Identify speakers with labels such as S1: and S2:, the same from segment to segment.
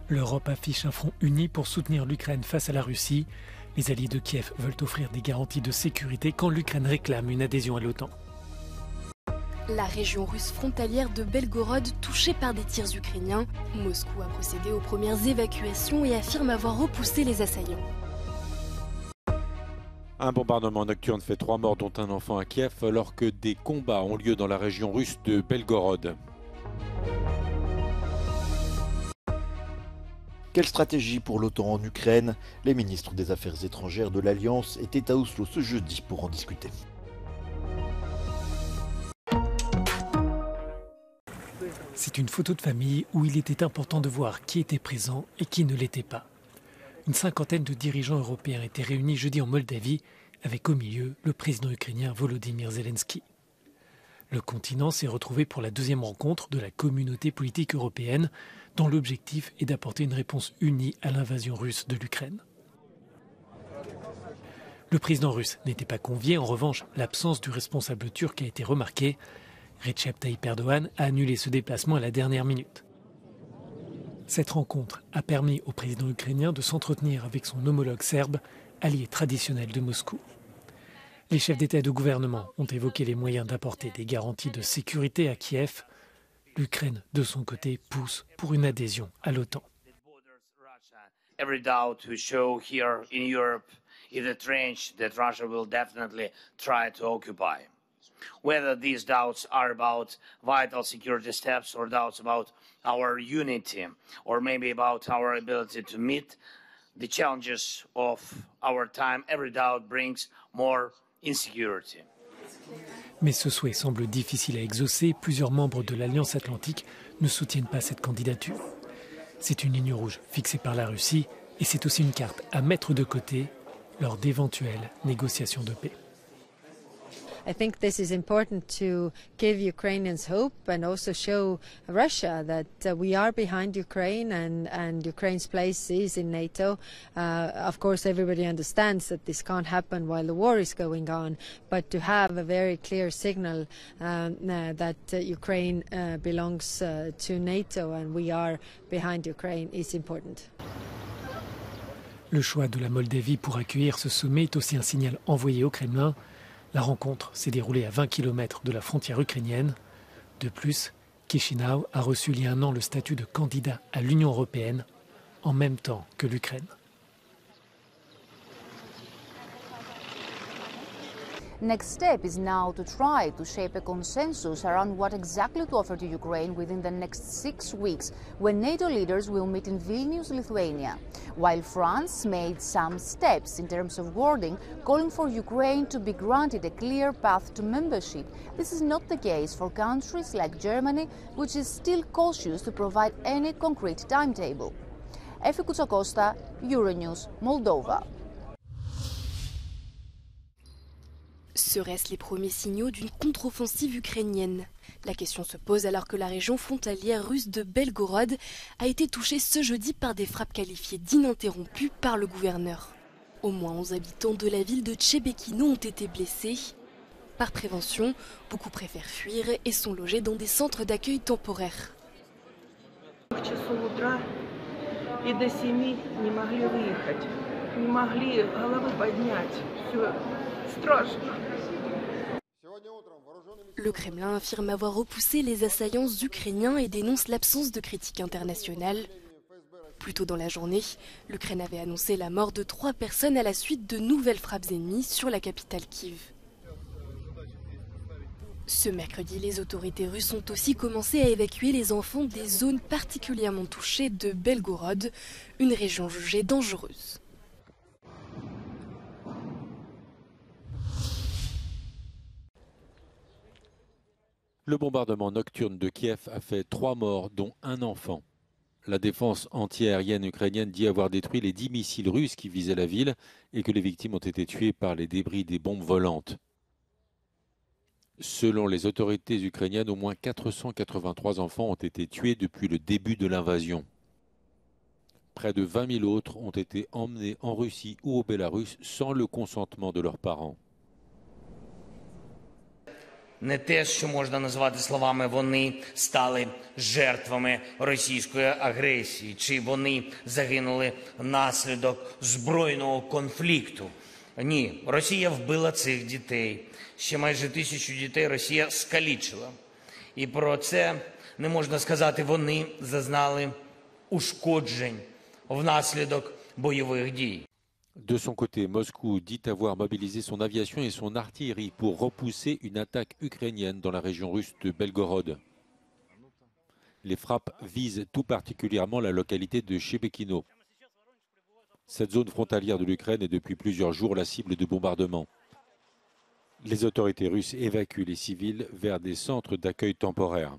S1: L'Europe affiche un front uni pour soutenir l'Ukraine face à la Russie. Les alliés de Kiev veulent offrir des garanties de sécurité quand l'Ukraine réclame une adhésion à l'OTAN.
S2: La région russe frontalière de Belgorod touchée par des tirs ukrainiens. Moscou a procédé aux premières évacuations et affirme avoir repoussé les assaillants.
S3: Un bombardement nocturne fait 3 morts dont un enfant à Kiev alors que des combats ont lieu dans la région russe de Belgorod.
S4: Quelle stratégie pour l'OTAN en Ukraine? Les ministres des Affaires étrangères de l'Alliance étaient à Oslo ce jeudi pour en discuter.
S1: C'est une photo de famille où il était important de voir qui était présent et qui ne l'était pas. Une cinquantaine de dirigeants européens étaient réunis jeudi en Moldavie, avec au milieu le président ukrainien Volodymyr Zelensky. Le continent s'est retrouvé pour la deuxième rencontre de la communauté politique européenne, dont l'objectif est d'apporter une réponse unie à l'invasion russe de l'Ukraine. Le président russe n'était pas convié, en revanche, l'absence du responsable turc a été remarquée. Recep Tayyip Erdogan a annulé ce déplacement à la dernière minute. Cette rencontre a permis au président ukrainien de s'entretenir avec son homologue serbe, allié traditionnel de Moscou. Les chefs d'État et de gouvernement ont évoqué les moyens d'apporter des garanties de sécurité à Kiev. L'Ukraine, de son côté, pousse pour une adhésion à l'OTAN.
S5: Every doubt we show here in Europe is a trench that Russia will definitely try to occupy. Whether these doubts are about vital security steps or doubts about our unity or maybe about our ability to meet the challenges of our time, every doubt brings more insecurity.
S1: Mais ce souhait semble difficile à exaucer. Plusieurs membres de l'Alliance Atlantique ne soutiennent pas cette candidature. C'est une ligne rouge fixée par la Russie et c'est aussi une carte à mettre de côté lors d'éventuelles négociations de paix.
S6: I think this is important to give Ukrainians hope and also show Russia that we are behind Ukraine and Ukraine's place is in NATO. Of course, everybody understands that this can't happen while the war is going on, but to have a very clear signal that Ukraine belongs to NATO and we are behind Ukraine is important.
S1: Le choix de la Moldavie pour accueillir ce sommet est aussi un signal envoyé au Kremlin. La rencontre s'est déroulée à 20 km de la frontière ukrainienne. De plus, Chisinau a reçu il y a un an le statut de candidat à l'Union européenne, en même temps que l'Ukraine.
S7: Next step is now to try to shape a consensus around what exactly to offer to Ukraine within the next 6 weeks, when NATO leaders will meet in Vilnius, Lithuania. While France made some steps in terms of wording, calling for Ukraine to be granted a clear path to membership, this is not the case for countries like Germany, which is still cautious to provide any concrete timetable. Efi Koutsakosta, Euronews, Moldova.
S2: Seraient-ce les premiers signaux d'une contre-offensive ukrainienne? La question se pose alors que la région frontalière russe de Belgorod a été touchée ce jeudi par des frappes qualifiées d'ininterrompues par le gouverneur. Au moins 11 habitants de la ville de Chebekino ont été blessés. Par prévention, beaucoup préfèrent fuir et sont logés dans des centres d'accueil temporaires. Le Kremlin affirme avoir repoussé les assaillants ukrainiens et dénonce l'absence de critique internationale. Plus tôt dans la journée, l'Ukraine avait annoncé la mort de 3 personnes à la suite de nouvelles frappes ennemies sur la capitale Kiev. Ce mercredi, les autorités russes ont aussi commencé à évacuer les enfants des zones particulièrement touchées de Belgorod, une région jugée dangereuse.
S3: Le bombardement nocturne de Kiev a fait 3 morts, dont un enfant. La défense antiaérienne ukrainienne dit avoir détruit les 10 missiles russes qui visaient la ville et que les victimes ont été tuées par les débris des bombes volantes. Selon les autorités ukrainiennes, au moins 483 enfants ont été tués depuis le début de l'invasion. Près de 20 000 autres ont été emmenés en Russie ou au Bélarus sans le consentement de leurs parents.
S5: Не те, що можна назвати словами «вони стали жертвами російської агресії», чи «вони загинули внаслідок збройного конфлікту». Ні, Росія вбила цих дітей. Ще майже 1000 дітей Росія скалічила. І про це не можна сказати, вони зазнали ушкоджень внаслідок бойових дій.
S3: De son côté, Moscou dit avoir mobilisé son aviation et son artillerie pour repousser une attaque ukrainienne dans la région russe de Belgorod. Les frappes visent tout particulièrement la localité de Shebekino. Cette zone frontalière de l'Ukraine est depuis plusieurs jours la cible de bombardements. Les autorités russes évacuent les civils vers des centres d'accueil temporaires.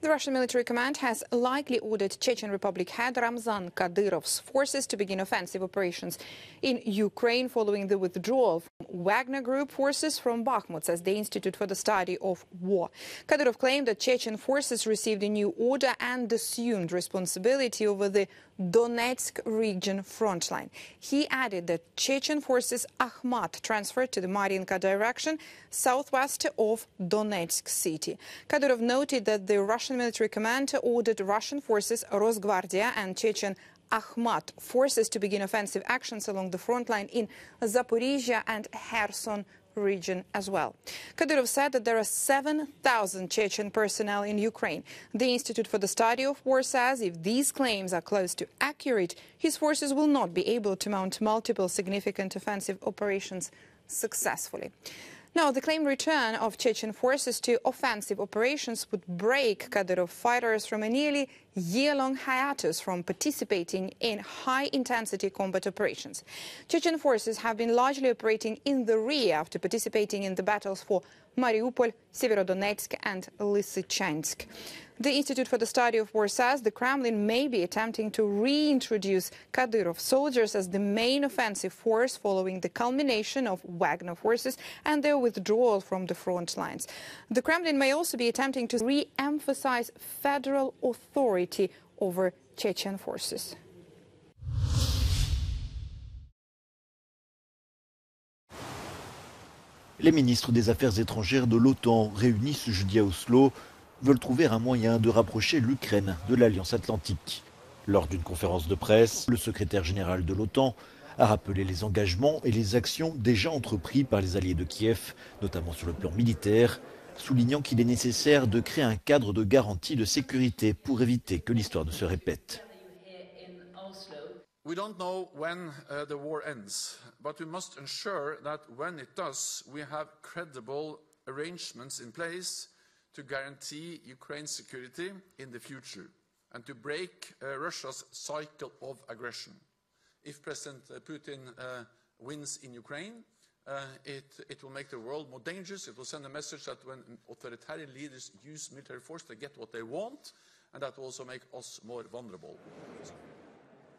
S8: The Russian military command has likely ordered Chechen Republic head Ramzan Kadyrov's forces to begin offensive operations in Ukraine following the withdrawal from Wagner Group forces from Bakhmut, says the Institute for the Study of War. Kadyrov claimed that Chechen forces received a new order and assumed responsibility over the Donetsk region front line. He added that Chechen forces Akhmat transferred to the Mariinka direction, southwest of Donetsk city. Kadyrov noted that the Russian military command ordered Russian forces Rosgvardia and Chechen Akhmat forces to begin offensive actions along the front line in Zaporizhia and Kherson region as well. Kadyrov said that there are 7,000 Chechen personnel in Ukraine. The Institute for the Study of War says if these claims are close to accurate, his forces will not be able to mount multiple significant offensive operations successfully. Now, the claimed return of Chechen forces to offensive operations would break Kadyrov fighters from a nearly year-long hiatus from participating in high-intensity combat operations. Chechen forces have been largely operating in the rear after participating in the battles for Mariupol, Severodonetsk and Lysychansk. The Institute for the Study of War says the Kremlin may be attempting to reintroduce Kadyrov soldiers as the main offensive force following the culmination of Wagner forces and their withdrawal from the front lines. The Kremlin may also be attempting to re-emphasize federal authority over Chechen forces.
S4: Les ministres des Affaires étrangères de l'OTAN, réunis ce jeudi à Oslo, veulent trouver un moyen de rapprocher l'Ukraine de l'Alliance Atlantique. Lors d'une conférence de presse, le secrétaire général de l'OTAN a rappelé les engagements et les actions déjà entrepris par les alliés de Kiev, notamment sur le plan militaire, soulignant qu'il est nécessaire de créer un cadre de garantie de sécurité pour éviter que l'histoire ne se répète.
S9: We don't know when the war ends, but we must ensure that when it does, we have credible arrangements in place to guarantee Ukraine's security in the future and to break Russia's cycle of aggression. If President Putin wins in Ukraine, it will make the world more dangerous. It will send a message that when authoritarian leaders use military force, they get what they want, and that will also make us more vulnerable.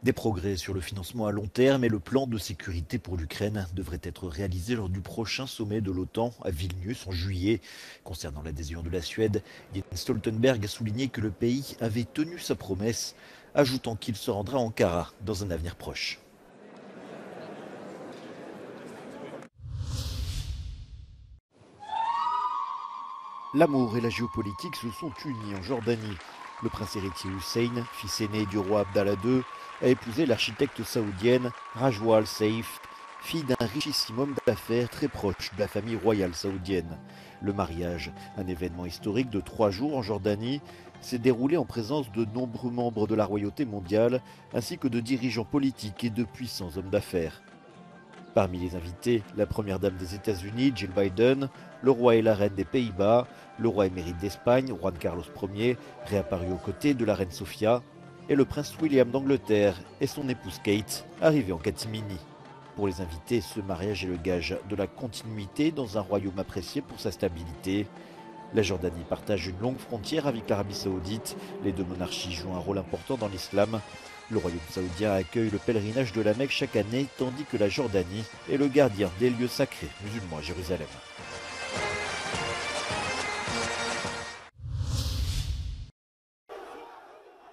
S4: Des progrès sur le financement à long terme et le plan de sécurité pour l'Ukraine devraient être réalisés lors du prochain sommet de l'OTAN à Vilnius en juillet. Concernant l'adhésion de la Suède, Jens Stoltenberg a souligné que le pays avait tenu sa promesse, ajoutant qu'il se rendra à Ankara dans un avenir proche. L'amour et la géopolitique se sont unis en Jordanie. Le prince héritier Hussein, fils aîné du roi Abdallah II, a épousé l'architecte saoudienne Rajwa Al Saif, fille d'un richissime homme d'affaires très proche de la famille royale saoudienne. Le mariage, un événement historique de 3 jours en Jordanie, s'est déroulé en présence de nombreux membres de la royauté mondiale, ainsi que de dirigeants politiques et de puissants hommes d'affaires. Parmi les invités, la première dame des États-Unis, Jill Biden, le roi et la reine des Pays-Bas, le roi émérite d'Espagne, Juan Carlos Ier, réapparu aux côtés de la reine Sofia, et le prince William d'Angleterre et son épouse Kate, arrivés en catimini. Pour les invités, ce mariage est le gage de la continuité dans un royaume apprécié pour sa stabilité. La Jordanie partage une longue frontière avec l'Arabie Saoudite. Les deux monarchies jouent un rôle important dans l'islam. Le royaume saoudien accueille le pèlerinage de la Mecque chaque année, tandis que la Jordanie est le gardien des lieux sacrés musulmans à Jérusalem.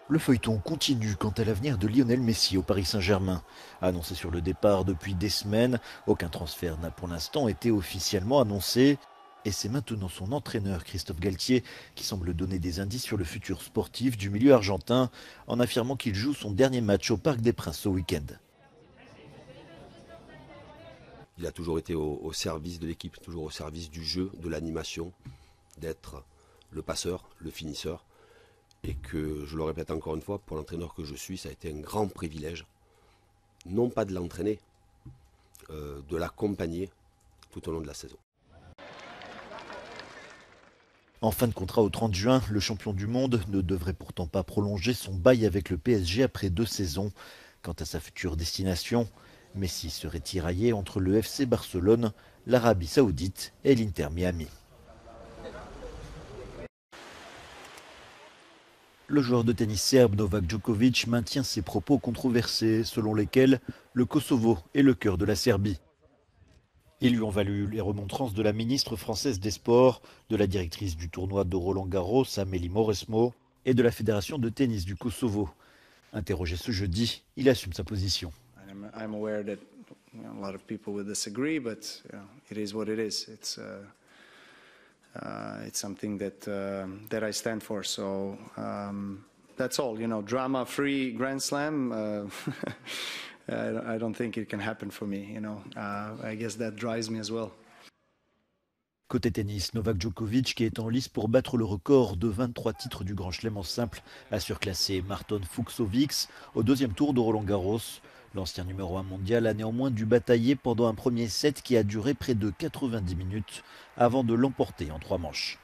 S4: Le feuilleton continue quant à l'avenir de Lionel Messi au Paris Saint-Germain. Annoncé sur le départ depuis des semaines, aucun transfert n'a pour l'instant été officiellement annoncé. Et c'est maintenant son entraîneur Christophe Galtier qui semble donner des indices sur le futur sportif du milieu argentin en affirmant qu'il joue son dernier match au Parc des Princes ce week-end.
S10: Il a toujours été au service de l'équipe, toujours au service du jeu, de l'animation, d'être le passeur, le finisseur. Et que, je le répète encore une fois, pour l'entraîneur que je suis, ça a été un grand privilège, non pas de l'entraîner, de l'accompagner tout au long de la saison.
S4: En fin de contrat au 30 juin, le champion du monde ne devrait pourtant pas prolonger son bail avec le PSG après 2 saisons. Quant à sa future destination, Messi serait tiraillé entre le FC Barcelone, l'Arabie Saoudite et l'Inter Miami. Le joueur de tennis serbe Novak Djokovic maintient ses propos controversés selon lesquels le Kosovo est le cœur de la Serbie. Ils lui ont valu les remontrances de la ministre française des Sports, de la directrice du tournoi de Roland-Garros, Amélie Mauresmo, et de la fédération de tennis du Kosovo. Interrogé ce jeudi, il assume sa position.
S11: I'm aware that a lot of people will disagree, but it is what it is. It's something that I stand for. So that's all. Drama-free Grand Slam. I don't think it can happen for me. I guess that drives me as well.
S4: Côté tennis, Novak Djokovic, qui est en lice pour battre le record de 23 titres du Grand Chelem en simple, a surclassé Marton Fucsovics au 2e tour de Roland-Garros. L'ancien numéro 1 mondial a néanmoins dû batailler pendant un premier set qui a duré près de 90 minutes avant de l'emporter en 3 manches.